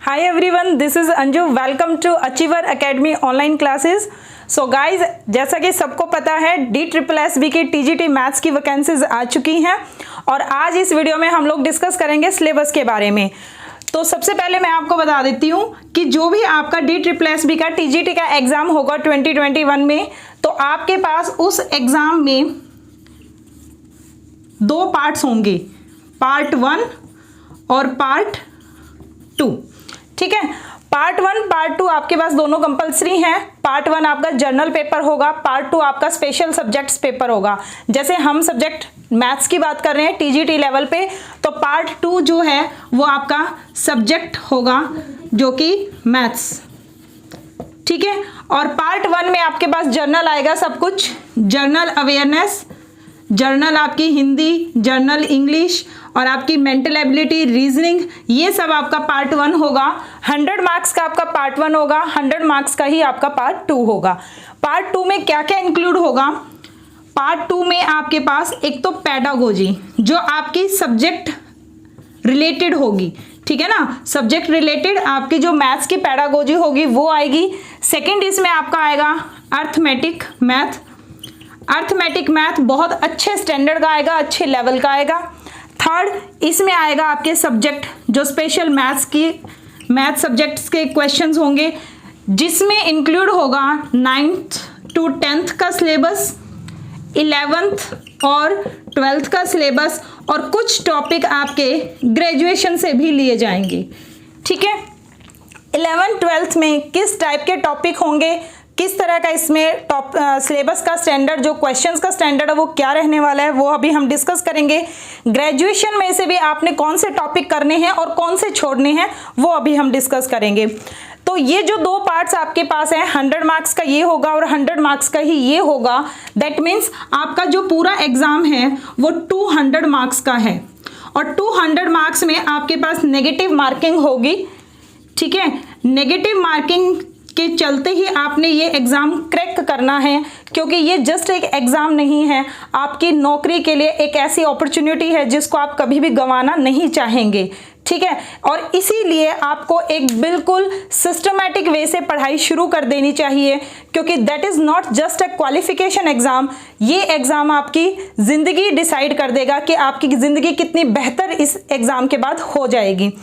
Hi everyone, this is Anju. Welcome to Achiever academy online classes. So guys, जैसा कि सबको पता है DSSB की TGT मैथ्स की वैकेंसीज आ चुकी हैं और आज इस वीडियो में हम लोग डिस्कस करेंगे सिलेबस के बारे में. तो सबसे पहले मैं आपको बता देती हूँ कि जो भी आपका DSSB का TGT का एग्ज़ाम होगा 2021 में, तो आपके पास उस एग्ज़ाम में दो पार्ट्स होंगे, पार्ट 1 और पार्ट 2. ठीक है, पार्ट 1 पार्ट 2 आपके पास दोनों कंपलसरी हैं. पार्ट 1 आपका जर्नल पेपर होगा, पार्ट 2 आपका स्पेशल सब्जेक्ट्स पेपर होगा. जैसे हम सब्जेक्ट मैथ्स की बात कर रहे हैं TGT लेवल पे, तो पार्ट 2 जो है वो आपका सब्जेक्ट होगा जो कि मैथ्स. ठीक है, और पार्ट 1 में आपके पास जर्नल आएगा, सब कुछ जर्नल अवेयरनेस, जर्नल आपकी हिंदी, जर्नल इंग्लिश और आपकी मेंटल एबिलिटी, रीजनिंग, ये सब आपका पार्ट 1 होगा. 100 मार्क्स का आपका पार्ट 1 होगा, 100 मार्क्स का ही आपका पार्ट 2 होगा. पार्ट 2 में क्या क्या इंक्लूड होगा? पार्ट 2 में आपके पास एक तो पेडागोजी जो आपकी सब्जेक्ट रिलेटेड होगी. ठीक है ना, सब्जेक्ट रिलेटेड आपकी जो मैथ्स की पेडागोजी होगी वो आएगी. सेकेंड इसमें आपका आएगा अर्थमेटिक मैथ. अर्थमेटिक मैथ बहुत अच्छे स्टैंडर्ड का आएगा, अच्छे लेवल का आएगा. थर्ड इसमें आएगा आपके सब्जेक्ट जो स्पेशल मैथ सब्जेक्ट्स के क्वेश्चंस होंगे, जिसमें इंक्लूड होगा 9th to 10th का सिलेबस, 11th और 12th का सिलेबस, और कुछ टॉपिक आपके ग्रेजुएशन से भी लिए जाएंगे. ठीक है, 11th 12th में किस टाइप के टॉपिक होंगे, किस तरह का इसमें टॉप सिलेबस का स्टैंडर्ड, जो क्वेश्चंस का स्टैंडर्ड है वो क्या रहने वाला है, वो अभी हम डिस्कस करेंगे. ग्रेजुएशन में से भी आपने कौन से टॉपिक करने हैं और कौन से छोड़ने हैं वो अभी हम डिस्कस करेंगे. तो ये जो दो पार्ट्स आपके पास हैं, 100 मार्क्स का ये होगा और 100 मार्क्स का ही ये होगा. दैट मीन्स आपका जो पूरा एग्जाम है वो 200 मार्क्स का है और 200 मार्क्स में आपके पास नेगेटिव मार्किंग होगी. ठीक है, नेगेटिव मार्किंग के चलते ही आपने ये एग्ज़ाम क्रैक करना है, क्योंकि ये जस्ट एक एग्ज़ाम नहीं है, आपकी नौकरी के लिए एक ऐसी अपॉर्चुनिटी है जिसको आप कभी भी गंवाना नहीं चाहेंगे. ठीक है, और इसीलिए आपको एक बिल्कुल सिस्टमैटिक वे से पढ़ाई शुरू कर देनी चाहिए, क्योंकि that is not just a qualification exam. ये एग्ज़ाम आपकी ज़िंदगी डिसाइड कर देगा कि आपकी ज़िंदगी कितनी बेहतर इस एग्ज़ाम के बाद हो जाएगी.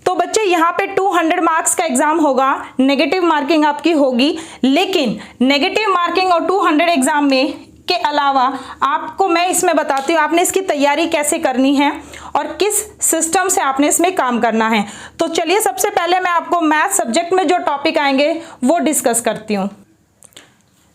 तो बच्चे यहाँ पे 200 मार्क्स का एग्जाम होगा, नेगेटिव मार्किंग आपकी होगी. लेकिन नेगेटिव मार्किंग और 200 एग्जाम में के अलावा आपको मैं इसमें बताती हूँ आपने इसकी तैयारी कैसे करनी है और किस सिस्टम से आपने इसमें काम करना है. तो चलिए सबसे पहले मैं आपको मैथ सब्जेक्ट में जो टॉपिक आएंगे वो डिस्कस करती हूँ.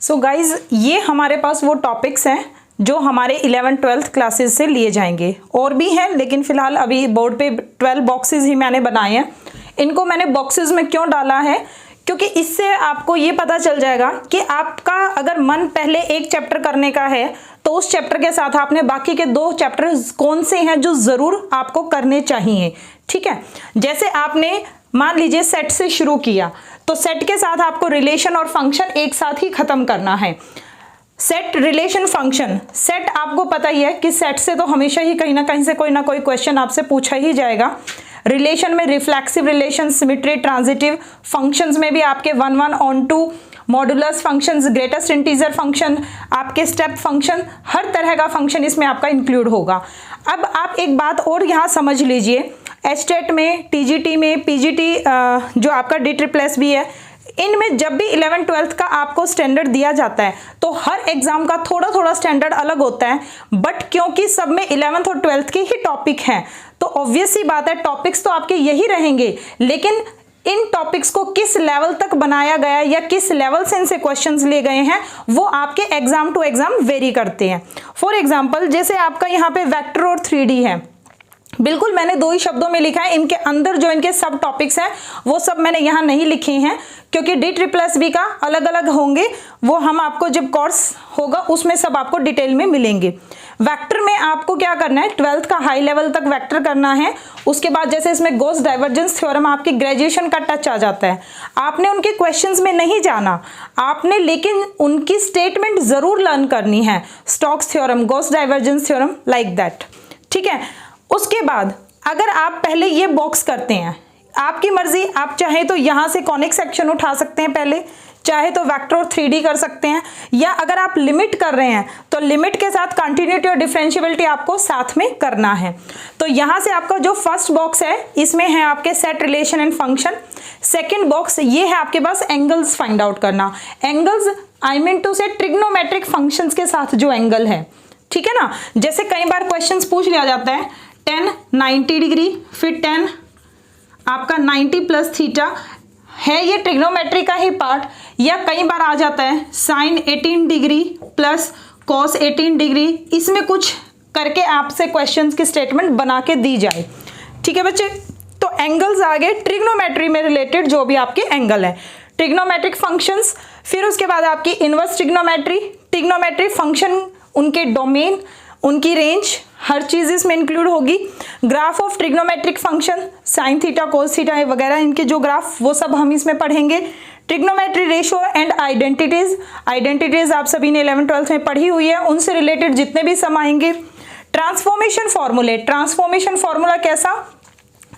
सो गाइज, ये हमारे पास वो टॉपिक्स हैं जो हमारे 11th 12th क्लासेस से लिए जाएंगे. और भी हैं, लेकिन फ़िलहाल अभी बोर्ड पे 12 बॉक्सेस ही मैंने बनाए हैं. इनको मैंने बॉक्सेस में क्यों डाला है, क्योंकि इससे आपको ये पता चल जाएगा कि आपका अगर मन पहले एक चैप्टर करने का है तो उस चैप्टर के साथ आपने बाकी के 2 चैप्टर कौन से हैं जो ज़रूर आपको करने चाहिए. ठीक है, जैसे आपने मान लीजिए सेट से शुरू किया, तो सेट के साथ आपको रिलेशन और फंक्शन एक साथ ही ख़त्म करना है. Set, relation, function. सेट आपको पता ही है कि सेट से तो हमेशा ही कहीं ना कहीं से कोई ना कोई क्वेश्चन आपसे पूछा ही जाएगा. रिलेशन में reflexive relation, symmetry, transitive. Functions में भी आपके 1 1 on 2, modulus functions, greatest integer function, आपके स्टेप फंक्शन, हर तरह का फंक्शन इसमें आपका इंक्लूड होगा. अब आप एक बात और यहाँ समझ लीजिए, एचटेट में, TGT में, PGT जो आपका DSSB है, इनमें जब भी 11th 12th का आपको स्टैंडर्ड दिया जाता है तो हर एग्जाम का थोड़ा थोड़ा स्टैंडर्ड अलग होता है. बट क्योंकि सब में 11th और 12th के ही टॉपिक हैं, तो ऑब्वियस सी बात है टॉपिक्स तो आपके यही रहेंगे, लेकिन इन टॉपिक्स को किस लेवल तक बनाया गया या किस लेवल से इनसे क्वेश्चंस लिए गए हैं वो आपके एग्जाम टू एग्जाम वेरी करते हैं. फॉर एग्जाम्पल, जैसे आपका यहाँ पे वेक्टर और 3D है, बिल्कुल मैंने 2 ही शब्दों में लिखा है. इनके अंदर जो इनके सब टॉपिक्स हैं वो सब मैंने यहाँ नहीं लिखे हैं, क्योंकि DSSB का अलग अलग होंगे, वो हम आपको जब कोर्स होगा उसमें सब आपको डिटेल में मिलेंगे. वेक्टर में आपको क्या करना है, 12th का हाई लेवल तक वेक्टर करना है. उसके बाद जैसे इसमें गॉस डाइवर्जेंस थ्योरम आपकी ग्रेजुएशन का टच आ जाता है, आपने उनके क्वेश्चंस में नहीं जाना आपने, लेकिन उनकी स्टेटमेंट जरूर लर्न करनी है. Stokes theorem, Gauss divergence theorem, like that. ठीक है, उसके बाद अगर आप पहले ये बॉक्स करते हैं, आपकी मर्जी, आप चाहे तो यहाँ से कॉनिक सेक्शन उठा सकते हैं पहले, चाहे तो वेक्टर और 3D कर सकते हैं, या अगर आप लिमिट कर रहे हैं तो लिमिट के साथ कंटिन्यूटी और डिफरेंशिएबिलिटी आपको साथ में करना है। तो यहाँ से आपका जो फर्स्ट बॉक्स है इसमें है आपके set, relation and function. Second box ये है आपके पास एंगल्स फाइंड आउट करना। एंगल्स आई मीन टू से ट्रिग्नोमेट्रिक फंक्शंस के साथ जो एंगल है, ठीक है ना। जैसे कई बार क्वेश्चंस पूछ लिया जाता है 10 90 डिग्री, फिर 10 आपका 90 प्लस थीटा है, ये ट्रिग्नोमेट्री का ही पार्ट। या कई बार आ जाता है sine 18 degree plus cos 18 degree, इसमें कुछ करके आपसे क्वेश्चंस की स्टेटमेंट बना के दी जाए, ठीक है बच्चे। तो एंगल्स आ गए ट्रिग्नोमेट्री में रिलेटेड जो भी आपके एंगल है, ट्रिग्नोमेट्रिक फंक्शंस। फिर उसके बाद आपकी इनवर्स ट्रिग्नोमेट्री, ट्रिग्नोमेट्री फंक्शन, उनके डोमेन, उनकी रेंज, हर चीज इसमें इंक्लूड होगी। Graph of trigonometric function, sine theta, cos theta वगैरह, इनके जो ग्राफ वो सब हम इसमें पढ़ेंगे। Trigonometry ratio and identities, identities आप सभी ने 11th-12th में पढ़ी हुई है, उनसे रिलेटेड जितने भी सम आएंगे। ट्रांसफॉर्मेशन फॉर्मूले, ट्रांसफॉर्मेशन फॉर्मूला कैसा,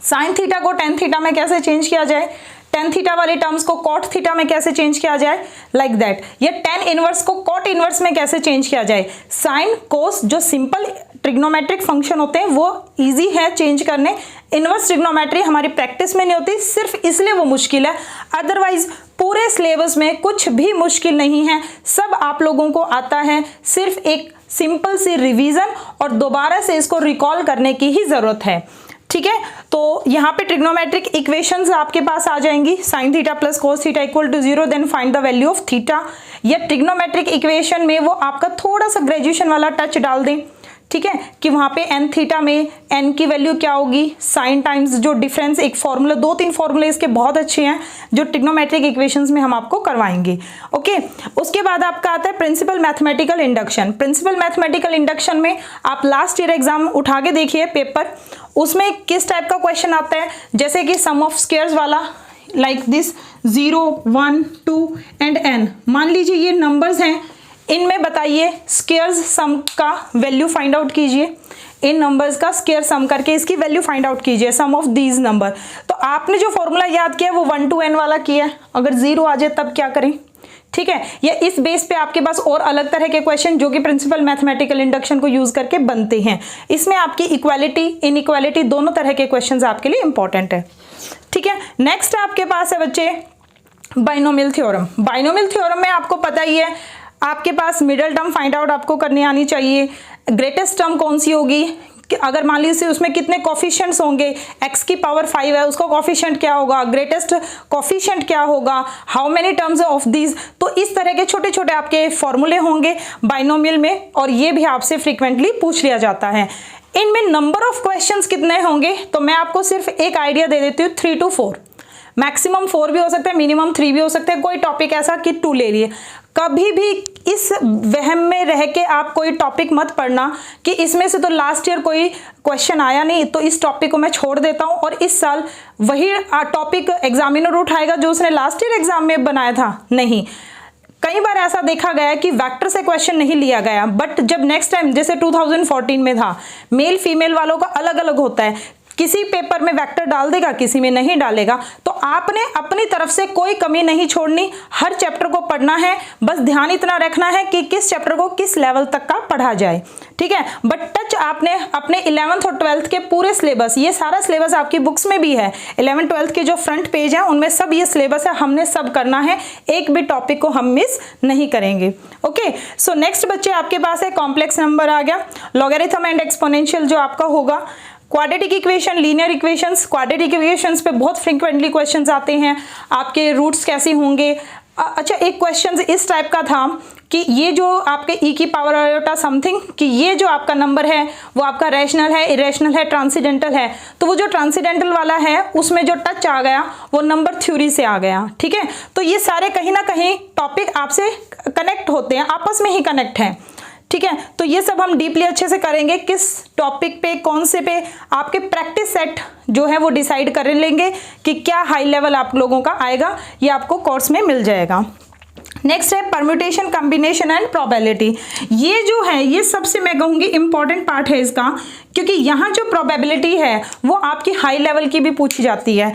साइन थीटा को टेन थीटा में कैसे चेंज किया जाए, टेन थीटा वाले टर्म्स को कॉट थीटा में कैसे चेंज किया जाए, लाइक दैट। या टेन इनवर्स को कॉट इनवर्स में कैसे चेंज किया जाए। साइन कोस जो सिंपल ट्रिग्नोमेट्रिक फंक्शन होते हैं वो इजी है चेंज करने, इनवर्स ट्रिग्नोमेट्री हमारी प्रैक्टिस में नहीं होती, सिर्फ इसलिए वो मुश्किल है। अदरवाइज पूरे सिलेबस में कुछ भी मुश्किल नहीं है, सब आप लोगों को आता है, सिर्फ एक सिंपल सी रिवीजन और दोबारा से इसको रिकॉल करने की ही जरूरत है, ठीक है। तो यहाँ पे ट्रिग्नोमेट्रिक इक्वेशंस आपके पास आ जाएंगी, sine theta plus cos theta equal to 0, then find the value of theta. या ट्रिग्नोमेट्रिक इक्वेशन में वो आपका थोड़ा सा ग्रेजुएशन वाला टच डाल दें, ठीक है, कि वहाँ पे एन थीटा में एन की वैल्यू क्या होगी, साइन टाइम्स जो डिफरेंस, एक फॉर्मूला, 2-3 फॉर्मूले इसके बहुत अच्छे हैं जो ट्रिग्नोमेट्रिक इक्वेशंस में हम आपको करवाएंगे, ओके। उसके बाद आपका आता है principle mathematical induction. Principle mathematical induction में आप लास्ट ईयर एग्जाम उठा के देखिए पेपर, उसमें किस टाइप का क्वेश्चन आता है, जैसे कि सम ऑफ स्क्वायर्स वाला, लाइक दिस 0 1 2 एंड n। मान लीजिए ये नंबर्स हैं, इनमें बताइए स्क्वायर्स सम का वैल्यू फाइंड आउट कीजिए, इन नंबर्स का स्क्वायर सम करके इसकी वैल्यू फाइंड आउट कीजिए, सम ऑफ दीज नंबर। तो आपने जो फॉर्मूला याद किया वो 1 to n वाला किया है, अगर 0 आ जाए तब क्या करें, ठीक है। या इस बेस पे आपके पास और अलग तरह के क्वेश्चन जो कि प्रिंसिपल मैथमेटिकल इंडक्शन को यूज करके बनते हैं, इसमें आपकी इक्वालिटी इनइक्वालिटी दोनों तरह के क्वेश्चन आपके लिए इंपॉर्टेंट है, ठीक है। नेक्स्ट आपके पास है बच्चे बाइनोमियल थ्योरम। बाइनोमियल थ्योरम में आपको पता ही है, आपके पास मिडल टर्म फाइंड आउट आपको करनी आनी चाहिए, ग्रेटेस्ट टर्म कौन सी होगी, अगर मान लीजिए उसमें कितने कोफिशिएंट्स होंगे, x की पावर 5 है उसका कोफिशिएंट क्या होगा, ग्रेटेस्ट कोफिशिएंट क्या होगा, how many terms of these. तो इस तरह के छोटे छोटे आपके फॉर्मूले होंगे बाइनोमियल में, और ये भी आपसे फ्रीक्वेंटली पूछ लिया जाता है। इनमें नंबर ऑफ क्वेश्चंस कितने होंगे, तो मैं आपको सिर्फ एक आइडिया दे देती हूँ, 3 to 4, मैक्सिमम 4 भी हो सकता है, मिनिमम 3 भी हो सकते हैं। कोई टॉपिक ऐसा कि 2 ले लिए, कभी भी इस वहम में रह के आप कोई टॉपिक मत पढ़ना कि इसमें से तो लास्ट ईयर कोई क्वेश्चन आया नहीं तो इस टॉपिक को मैं छोड़ देता हूं और इस साल वही टॉपिक एग्जामिनर उठाएगा जो उसने लास्ट ईयर एग्जाम में बनाया था। नहीं, कई बार ऐसा देखा गया कि वेक्टर से क्वेश्चन नहीं लिया गया, बट जब नेक्स्ट टाइम जैसे 2014 में था, मेल फीमेल वालों का अलग अलग होता है, किसी पेपर में वेक्टर डाल देगा किसी में नहीं डालेगा। तो आपने अपनी तरफ से कोई कमी नहीं छोड़नी, हर चैप्टर को पढ़ना है, बस ध्यान इतना रखना है कि किस चैप्टर को किस लेवल तक का पढ़ा जाए, ठीक है। बट टच आपने अपने 11th और 12th के पूरे सिलेबस, ये सारा सिलेबस आपकी बुक्स में भी है, 11th 12th के जो फ्रंट पेज है उनमें सब ये सिलेबस है, हमने सब करना है, एक भी टॉपिक को हम मिस नहीं करेंगे, ओके। सो नेक्स्ट बच्चे आपके पास है कॉम्प्लेक्स नंबर आ गया, लॉगरिथम एंड एक्सपोनेंशियल जो आपका होगा, quadratic equation, linear equations. Quadratic equations पे बहुत फ्रीक्वेंटली क्वेश्चंस आते हैं, आपके रूट्स कैसे होंगे। अच्छा, एक क्वेश्चन इस टाइप का था कि ये जो आपके e की पावर आयोटा समथिंग, कि ये जो आपका नंबर है वो आपका रैशनल है, इरेशनल है, ट्रांसीडेंटल है। तो वो जो ट्रांसीडेंटल वाला है उसमें जो टच आ गया वो नंबर थ्योरी से आ गया, ठीक है। तो ये सारे कहीं ना कहीं टॉपिक आपसे कनेक्ट होते हैं, आपस में ही कनेक्ट हैं, ठीक है। तो ये सब हम डीपली अच्छे से करेंगे, किस टॉपिक पे कौन से पे आपके प्रैक्टिस सेट जो है वो डिसाइड कर लेंगे कि क्या हाई लेवल आप लोगों का आएगा, ये आपको कोर्स में मिल जाएगा। नेक्स्ट है परम्यूटेशन, कॉम्बिनेशन एंड प्रोबेबिलिटी। ये जो है ये सबसे मैं कहूँगी इंपॉर्टेंट पार्ट है इसका, क्योंकि यहाँ जो प्रोबेबिलिटी है वो आपकी हाई लेवल की भी पूछी जाती है।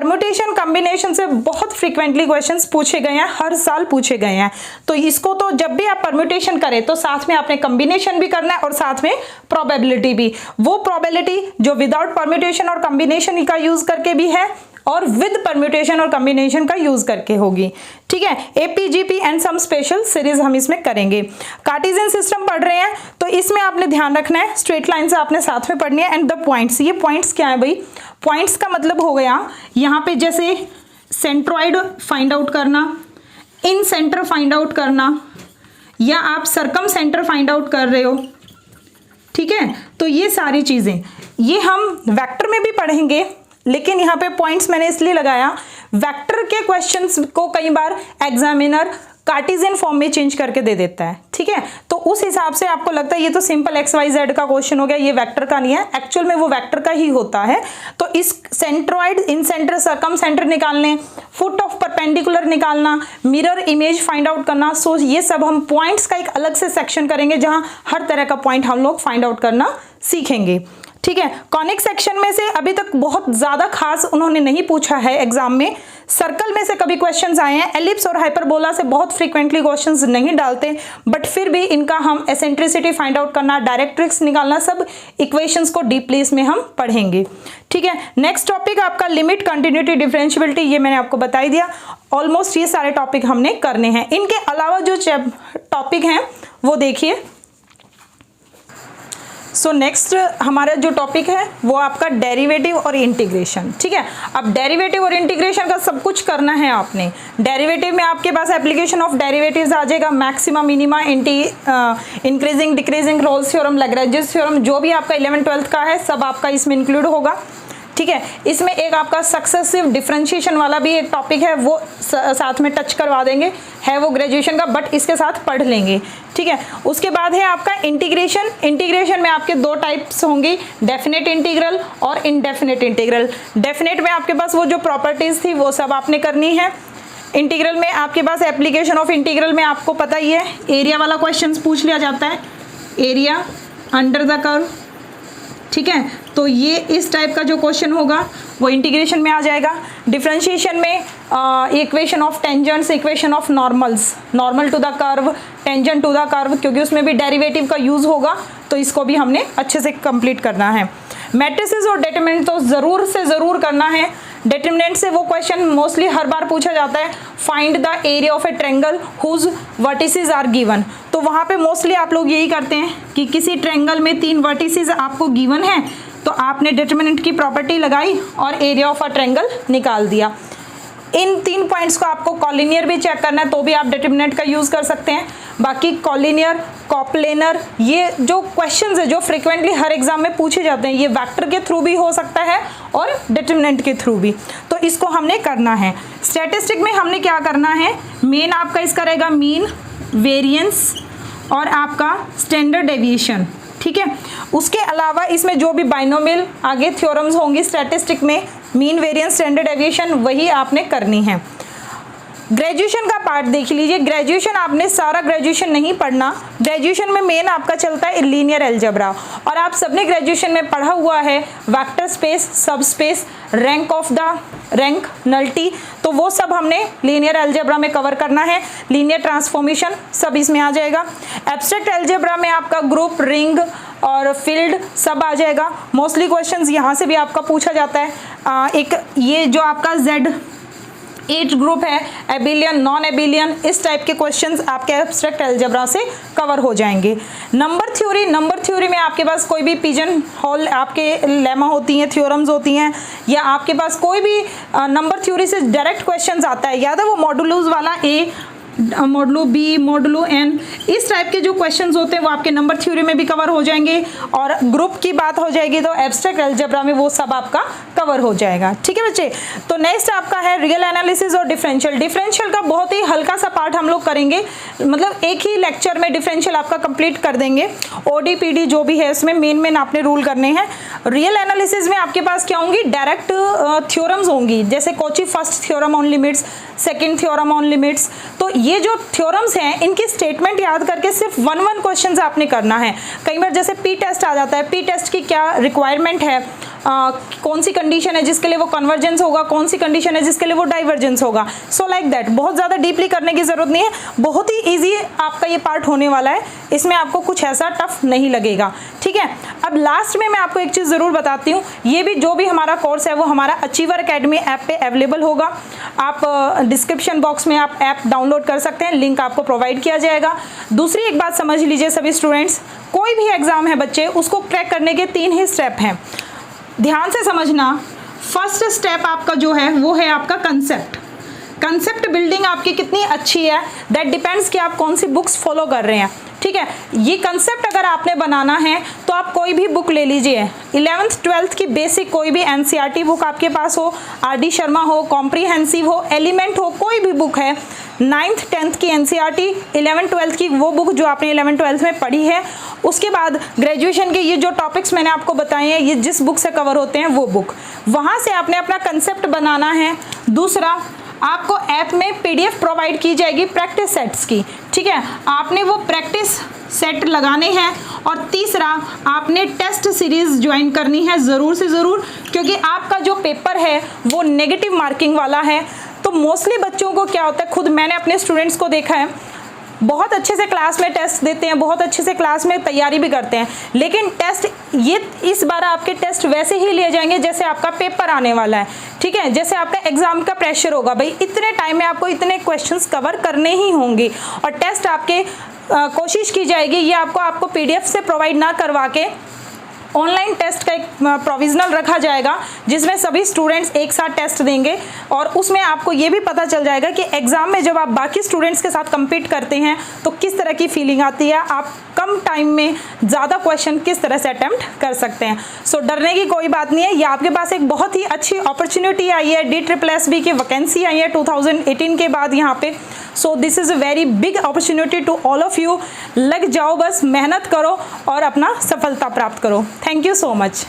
परम्यूटेशन कॉम्बिनेशन से बहुत फ्रीक्वेंटली क्वेश्चंस पूछे गए हैं, हर साल पूछे गए हैं। तो इसको तो जब भी आप परम्यूटेशन करें तो साथ में आपने कॉम्बिनेशन भी करना है और साथ में प्रोबेबिलिटी भी। वो प्रोबेबिलिटी जो विदाउट परम्यूटेशन और कॉम्बिनेशन का यूज करके भी है और विद परम्यूटेशन और कॉम्बिनेशन का यूज करके होगी। ठीक है, AP GP and some special series हम इसमें करेंगे। कार्टेशियन सिस्टम पढ़ रहे हैं तो इसमें आपने ध्यान रखना है, स्ट्रेट लाइन से आपने साथ में पढ़नी है। एंड द पॉइंट्स, ये पॉइंट्स क्या है भाई? पॉइंट्स का मतलब हो गया यहाँ पे जैसे सेंट्रॉइड फाइंड आउट करना, इन सेंटर फाइंड आउट करना, या आप सरकम सेंटर फाइंड आउट कर रहे हो। ठीक है, तो ये सारी चीजें ये हम वेक्टर में भी पढ़ेंगे, लेकिन यहाँ पे पॉइंट्स मैंने इसलिए लगाया, वेक्टर के क्वेश्चंस को कई बार एग्जामिनर कार्टेशियन फॉर्म में चेंज करके दे देता है। ठीक है, तो उस हिसाब से आपको लगता है ये तो सिंपल XYZ का क्वेश्चन हो गया, ये वेक्टर का नहीं है, एक्चुअल में वो वेक्टर का ही होता है। तो इस सेंट्रॉइड, इन सेंटर, सरकम सेंटर निकालने, फुट ऑफ परपेंडिकुलर निकालना, मिरर इमेज फाइंड आउट करना, सो ये सब हम पॉइंट्स का एक अलग से सेक्शन करेंगे जहां हर तरह का पॉइंट हम लोग फाइंड आउट करना सीखेंगे। ठीक है, कॉनिक सेक्शन में से अभी तक बहुत ज्यादा खास उन्होंने नहीं पूछा है एग्जाम में। सर्कल में से कभी क्वेश्चंस आए हैं, एलिप्स और हाइपरबोला से बहुत फ्रीक्वेंटली क्वेश्चंस नहीं डालते, बट फिर भी इनका हम एसेंट्रिसिटी फाइंड आउट करना, डायरेक्ट्रिक्स निकालना, सब इक्वेशंस को डीपली इसमें हम पढ़ेंगे। ठीक है, नेक्स्ट टॉपिक आपका लिमिट, कंटिन्यूटी, डिफरेंशियबिलिटी, ये मैंने आपको बता ही दिया। ऑलमोस्ट ये सारे टॉपिक हमने करने हैं। इनके अलावा जो टॉपिक हैं वो देखिए। सो नेक्स्ट हमारा जो टॉपिक है वो आपका डेरिवेटिव और इंटीग्रेशन। ठीक है, अब डेरिवेटिव और इंटीग्रेशन का सब कुछ करना है आपने। डेरिवेटिव में आपके पास एप्लीकेशन ऑफ डेरिवेटिव्स आ जाएगा, maxima, minima, increasing, decreasing, Rolle's theorem, Lagrange's theorem, जो भी आपका 11th 12th का है सब आपका इसमें इंक्लूड होगा। ठीक है, इसमें एक आपका सक्सेसिव डिफरेंशिएशन वाला भी एक टॉपिक है, वो साथ में टच करवा देंगे, है वो ग्रेजुएशन का, बट इसके साथ पढ़ लेंगे। ठीक है, उसके बाद है आपका इंटीग्रेशन। इंटीग्रेशन में आपके दो टाइप्स होंगे, डेफिनेट इंटीग्रल और इनडेफिनेट इंटीग्रल। डेफिनेट में आपके पास वो जो प्रॉपर्टीज थी वो सब आपने करनी है। इंटीग्रल में आपके पास एप्लीकेशन ऑफ इंटीग्रल में आपको पता ही है, एरिया वाला क्वेश्चन पूछ लिया जाता है, एरिया अंडर द कर्व। ठीक है, तो ये इस टाइप का जो क्वेश्चन होगा वो इंटीग्रेशन में आ जाएगा। डिफरेंशिएशन में equation of tangents, equation of normals, normal to the curve, tangent to the curve, क्योंकि उसमें भी डेरिवेटिव का यूज होगा, तो इसको भी हमने अच्छे से कंप्लीट करना है। मैट्रिसेस और डिटरमिनेंट तो जरूर से जरूर करना है। डिटरमिनेंट से वो क्वेश्चन मोस्टली हर बार पूछा जाता है, find the area of a triangle whose vertices are given. तो वहाँ पे मोस्टली आप लोग यही करते हैं कि किसी ट्रायंगल में 3 वर्टिसेस आपको गिवन है, तो आपने डिटरमिनेंट की प्रॉपर्टी लगाई और एरिया ऑफ अ ट्रायंगल निकाल दिया। इन 3 पॉइंट्स को आपको कॉलिनियर भी चेक करना है, तो भी आप डिटरमिनेंट का यूज कर सकते हैं। बाकी कॉलिनियर, कॉप्लेनर, ये जो क्वेश्चंस है जो फ्रीक्वेंटली हर एग्जाम में पूछे जाते हैं, ये वेक्टर के थ्रू भी हो सकता है और डिटरमिनेंट के थ्रू भी, तो इसको हमने करना है। स्टैटिस्टिक में हमने क्या करना है, मेन आपका इसका रहेगा मीन, वेरिएंस और आपका स्टैंडर्ड डेविएशन। ठीक है, उसके अलावा इसमें जो भी बाइनोमियल आगे थ्योरम्स होंगी स्टैटिस्टिक में, मीन, वेरिएंस, स्टैंडर्ड डेविएशन, वही आपने करनी है। ग्रेजुएशन का पार्ट देख लीजिए। ग्रेजुएशन आपने सारा ग्रेजुएशन नहीं पढ़ना, ग्रेजुएशन में मेन आपका चलता है लीनियर अलजेब्रा, और आप सबने ग्रेजुएशन में पढ़ा हुआ है वेक्टर स्पेस, सब space, rank of the rank, nullity, तो वो सब हमने लीनियर अलजेब्रा में कवर करना है। लीनियर ट्रांसफॉर्मेशन सब इसमें आ जाएगा। एब्स्ट्रैक्ट अलजेब्रा में आपका ग्रुप, रिंग और फील्ड सब आ जाएगा। मोस्टली क्वेश्चंस यहाँ से भी आपका पूछा जाता है। एक ये जो आपका Z8 ग्रुप है, एबिलियन, नॉन एबिलियन, इस टाइप के क्वेश्चंस आपके एब्स्ट्रैक्ट अलजेब्रा से कवर हो जाएंगे। नंबर थ्योरी, नंबर थ्योरी में आपके पास कोई भी पिजन होल आपके लेमा होती हैं, थ्योरम्स होती हैं, या आपके पास कोई भी नंबर थ्योरी से डायरेक्ट क्वेश्चंस आता है, याद है वो मॉडुलस वाला ए, मॉडुलो बी, मॉडुलो एन, इस टाइप के जो क्वेश्चंस होते हैं वो आपके नंबर थ्योरी में भी कवर हो जाएंगे। और ग्रुप की बात हो जाएगी तो एब्स्ट्रैक्ट अलजेब्रा में वो सब आपका कवर हो जाएगा। ठीक है बच्चे, तो नेक्स्ट आपका है रियल एनालिसिस और डिफरेंशियल। डिफरेंशियल का बहुत ही हल्का सा पार्ट हम लोग करेंगे, मतलब एक ही लेक्चर में डिफरेंशियल आपका कंप्लीट कर देंगे। ओडीपीडी जो भी है उसमें मेन आपने रूल करने हैं। रियल एनालिसिस में आपके पास क्या होंगी, डायरेक्ट थ्योरम्स होंगी, जैसे Kochi first theorem on limits, second theorem on limits. तो ये जो थ्योरम्स हैं इनकी स्टेटमेंट याद करके सिर्फ 1 क्वेश्चन आपने करना है। कई बार जैसे पी टेस्ट आ जाता है, पी टेस्ट की क्या रिक्वायरमेंट है, कौन सी कंडीशन है जिसके लिए वो कन्वर्जेंस होगा, कौन सी कंडीशन है जिसके लिए वो डाइवर्जेंस होगा। सो लाइक दैट, बहुत ज़्यादा डीपली करने की ज़रूरत नहीं है, बहुत ही ईजी आपका ये पार्ट होने वाला है, इसमें आपको कुछ ऐसा टफ नहीं लगेगा, ठीक है। अब लास्ट में मैं आपको एक चीज़ ज़रूर बताती हूँ, ये भी जो भी हमारा कोर्स है वो हमारा अचीवर एकेडमी ऐप पे अवेलेबल होगा। आप डिस्क्रिप्शन बॉक्स में आप ऐप डाउनलोड कर सकते हैं, लिंक आपको प्रोवाइड किया जाएगा। दूसरी एक बात समझ लीजिए सभी स्टूडेंट्स, कोई भी एग्ज़ाम है बच्चे, उसको क्रैक करने के 3 ही स्टेप हैं, ध्यान से समझना। फर्स्ट स्टेप आपका जो है वो है आपका कंसेप्ट बिल्डिंग आपकी कितनी अच्छी है, दैट डिपेंड्स कि आप कौन सी बुक्स फॉलो कर रहे हैं, ठीक है। ये कंसेप्ट अगर आपने बनाना है तो आप कोई भी बुक ले लीजिए, 11th 12th की बेसिक कोई भी एनसीईआरटी बुक आपके पास हो, आर.डी. शर्मा हो, कॉम्प्रीहेंसिव हो, एलिमेंट हो, कोई भी बुक है, 9th 10th की एनसीईआरटी, 11th 12th की वो बुक जो आपने 11th 12th में पढ़ी है, उसके बाद ग्रेजुएशन के ये जो टॉपिक्स मैंने आपको बताए हैं ये जिस बुक से कवर होते हैं वो बुक, वहाँ से आपने अपना कंसेप्ट बनाना है। दूसरा, आपको ऐप में पीडीएफ प्रोवाइड की जाएगी प्रैक्टिस सेट्स की, ठीक है, आपने वो प्रैक्टिस सेट लगाने हैं। और तीसरा, आपने टेस्ट सीरीज़ ज्वाइन करनी है ज़रूर से ज़रूर, क्योंकि आपका जो पेपर है वो नेगेटिव मार्किंग वाला है। तो मोस्टली बच्चों को क्या होता है, खुद मैंने अपने स्टूडेंट्स को देखा है, बहुत अच्छे से क्लास में टेस्ट देते हैं, बहुत अच्छे से क्लास में तैयारी भी करते हैं, लेकिन टेस्ट ये इस बार आपके टेस्ट वैसे ही लिए जाएंगे जैसे आपका पेपर आने वाला है, ठीक है, जैसे आपका एग्जाम का प्रेशर होगा, भाई इतने टाइम में आपको इतने क्वेश्चंस कवर करने ही होंगे। और टेस्ट आपके कोशिश की जाएगी ये आपको पीडीएफ से प्रोवाइड ना करवा के ऑनलाइन टेस्ट का एक प्रोविजनल रखा जाएगा, जिसमें सभी स्टूडेंट्स एक साथ टेस्ट देंगे और उसमें आपको ये भी पता चल जाएगा कि एग्ज़ाम में जब आप बाकी स्टूडेंट्स के साथ compete करते हैं तो किस तरह की फीलिंग आती है, आप कम टाइम में ज़्यादा क्वेश्चन किस तरह से अटेम्प्ट कर सकते हैं। सो डरने की कोई बात नहीं है, ये आपके पास एक बहुत ही अच्छी अपॉर्चुनिटी आई है, DSSB की वैकेंसी आई है 2018 के बाद यहाँ पे। So this is a very big opportunity to all of you. लग जाओ, बस मेहनत करो और अपना सफलता प्राप्त करो। Thank you so much.